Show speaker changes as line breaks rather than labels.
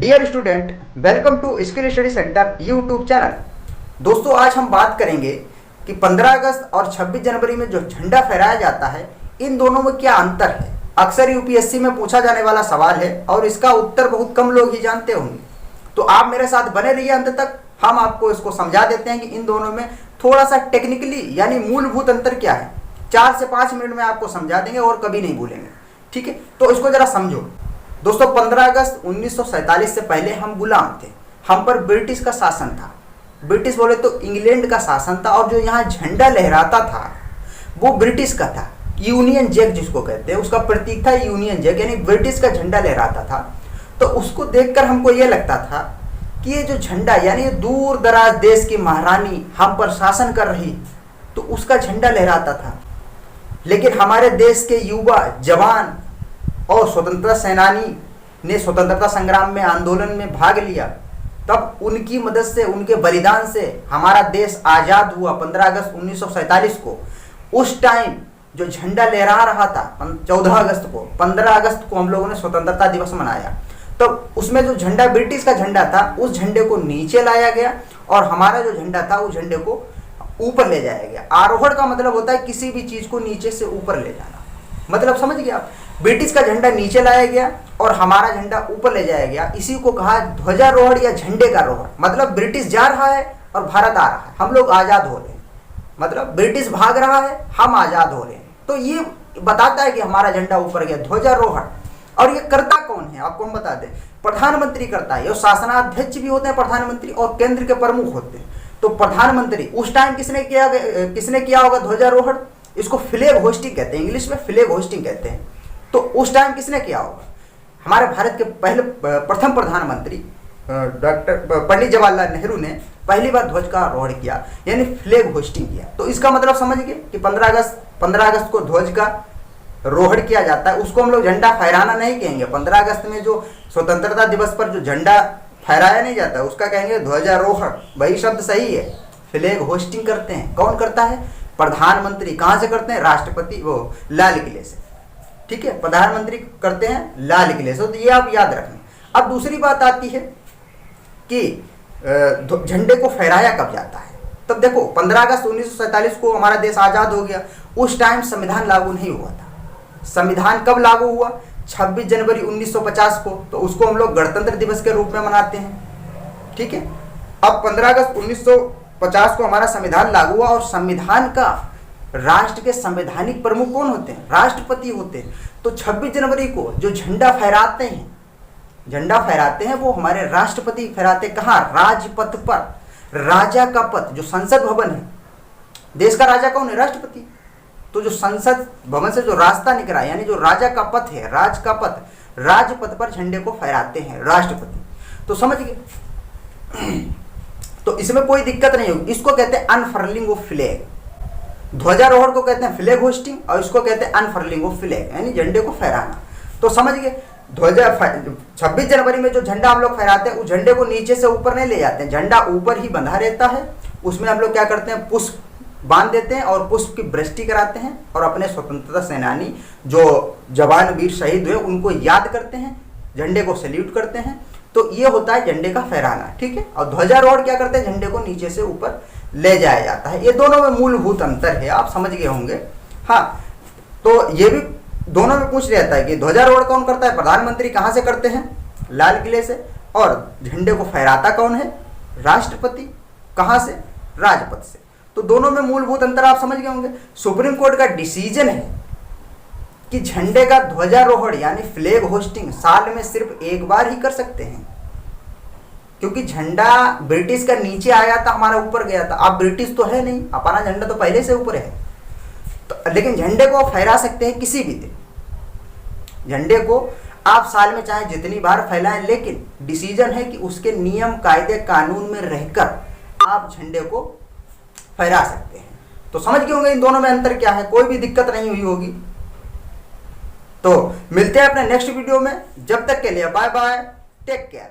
Dear student, welcome to skill study centre YouTube channel. दोस्तों, आज हम बात करेंगे कि 15 अगस्त और 26 जनवरी में जो झंडा फहराया जाता है, इन दोनों में क्या अंतर है। अक्सर यूपीएससी में पूछा जाने वाला सवाल है और इसका उत्तर बहुत कम लोग ही जानते होंगे। तो आप मेरे साथ बने रहिए अंत तक, हम आपको इसको समझा देते हैं कि इन दोनों में थोड़ा सा टेक्निकली यानी मूलभूत अंतर क्या है। 4 से 5 मिनट में आपको समझा देंगे और कभी नहीं भूलेंगे। ठीक है, तो इसको जरा समझो। दोस्तों, 15 अगस्त 1947 से पहले हम गुलाम थे, हम पर ब्रिटिश का शासन था। ब्रिटिश बोले तो इंग्लैंड का शासन था, और जो यहाँ झंडा लहराता था वो ब्रिटिश का था। यूनियन जैक जिसको कहते हैं, उसका प्रतीक था यूनियन जैक, यानी ब्रिटिश का झंडा लहराता था। तो उसको देखकर हमको ये लगता था कि ये जो झंडा यानी दूर दराज देश की महारानी हम पर शासन कर रही, तो उसका झंडा लहराता था। लेकिन हमारे देश के युवा जवान और स्वतंत्रता सेनानी ने स्वतंत्रता संग्राम में आंदोलन में भाग लिया, तब उनकी मदद से, उनके बलिदान से हमारा देश आज़ाद हुआ 15 अगस्त 1947 को। उस टाइम जो झंडा लहरा रहा था 14 अगस्त को, 15 अगस्त को हम लोगों ने स्वतंत्रता दिवस मनाया। तो उसमें जो झंडा ब्रिटिश का झंडा था, उस झंडे को नीचे लाया गया और हमारा जो झंडा था उस झंडे को ऊपर ले जाया गया। आरोहण का मतलब होता है किसी भी चीज को नीचे से ऊपर ले जाना, मतलब समझ गए आप। ब्रिटिश का झंडा नीचे लाया गया और हमारा झंडा ऊपर ले जाया गया। इसी को कहा ध्वजारोहण या झंडे का रोहण। मतलब ब्रिटिश जा रहा है और भारत आ रहा है, हम लोग आजाद हो रहे हैं। मतलब ब्रिटिश भाग रहा है, हम आजाद हो रहे हैं। तो ये बताता है कि हमारा झंडा ऊपर गया, ध्वजारोहण। और ये करता कौन है आपको हम बता दें, प्रधानमंत्री करता है। ये शासनाध्यक्ष भी होते हैं प्रधानमंत्री, और केंद्र के प्रमुख होते हैं। तो प्रधानमंत्री उस टाइम किसने किया होगा ध्वजारोहण? इसको फ्लैग होस्टिंग कहते हैं, इंग्लिश में फ्लैग होस्टिंग कहते हैं। तो उस टाइम किसने किया होगा? हमारे भारत के प्रथम प्रधानमंत्री डॉक्टर पंडित जवाहरलाल नेहरू ने पहली बार ध्वज का आरोहण किया, यानी फ्लैग होस्टिंग किया। तो इसका मतलब समझ गए कि 15 अगस्त को ध्वज का रोहण किया जाता है। उसको हम लोग झंडा फहराना नहीं कहेंगे। 15 अगस्त में जो स्वतंत्रता दिवस पर जो झंडा फहराया नहीं जाता उसका कहेंगे ध्वजारोहण। वही शब्द सही है। फ्लैग होस्टिंग करते हैं, कौन करता है? प्रधानमंत्री। कहाँ से करते हैं? राष्ट्रपति, वो लाल किले से। ठीक है, प्रधानमंत्री करते हैं लाल किले से। तो ये आप याद रखें। अब दूसरी बात आती है कि झंडे को फहराया कब जाता है। तब देखो, 15 अगस्त 1947 को हमारा देश आजाद हो गया। उस टाइम संविधान लागू नहीं हुआ था। संविधान कब लागू हुआ? 26 जनवरी 1950 को। तो उसको हम लोग गणतंत्र दिवस के रूप में मनाते हैं। ठीक है, अब 15 अगस्त 1950 को हमारा संविधान लागू हुआ, और संविधान का राष्ट्र के संवैधानिक प्रमुख कौन होते हैं? राष्ट्रपति होते हैं। तो 26 जनवरी को जो झंडा फहराते हैं वो हमारे राष्ट्रपति फहराते। कहाँ? राजपथ पर। राजा का पथ, जो संसद भवन है, देश का राजा कौन है? राष्ट्रपति। तो जो संसद भवन से जो रास्ता निकला, यानी जो राजा का पथ है, राज का पथ, राजपथ पर झंडे को फहराते हैं राष्ट्रपति। तो समझ गए। तो इसमें कोई दिक्कत नहीं होगी। इसको कहते हैं अनफर्लिंग ऑफ फ्लैग। ध्वजारोहण को कहते हैं फ्लैग होस्टिंग, और इसको कहते हैं अनफर्लिंग ऑफ फ्लैग, यानी झंडे को फहराना। तो समझ गए। 26 जनवरी में जो झंडा हम लोग फहराते हैं, उस झंडे को नीचे से ऊपर नहीं ले जाते हैं, झंडा ऊपर ही बंधा रहता है। उसमें हम लोग क्या करते हैं? पुष्प बांध देते हैं और पुष्प की वृष्टि कराते हैं, और अपने स्वतंत्रता सेनानी जो जवान वीर शहीद हुए उनको याद करते हैं, झंडे को सैल्यूट करते हैं। तो ये होता है झंडे का फहराना। ठीक है, और ध्वजारोहण क्या करते हैं? झंडे को नीचे से ऊपर ले जाया जाता है। ये दोनों में मूलभूत अंतर है, आप समझ गए होंगे। हाँ, तो ये भी दोनों में पूछ रहता है कि ध्वजारोहण कौन करता है? प्रधानमंत्री। कहाँ से करते हैं? लाल किले से। और झंडे को फहराता कौन है? राष्ट्रपति। कहाँ से? राजपथ से। तो दोनों में मूलभूत अंतर आप समझ गए होंगे। सुप्रीम कोर्ट का डिसीजन है कि झंडे का ध्वजारोहण यानी फ्लैग होस्टिंग साल में सिर्फ एक बार ही कर सकते हैं, क्योंकि झंडा ब्रिटिश का नीचे आया था, हमारा ऊपर गया था। अब ब्रिटिश तो है नहीं, अपना झंडा तो पहले से ऊपर है। तो लेकिन झंडे को आप फहरा सकते हैं किसी भी दिन। झंडे को आप साल में चाहे जितनी बार फैलाएं, लेकिन डिसीजन है कि उसके नियम कायदे कानून में रहकर आप झंडे को फहरा सकते हैं। तो समझ गए होंगे इन दोनों में अंतर क्या है, कोई भी दिक्कत नहीं हुई होगी। तो मिलते हैं अपने नेक्स्ट वीडियो में। जब तक के लिए बाय बाय, टेक केयर।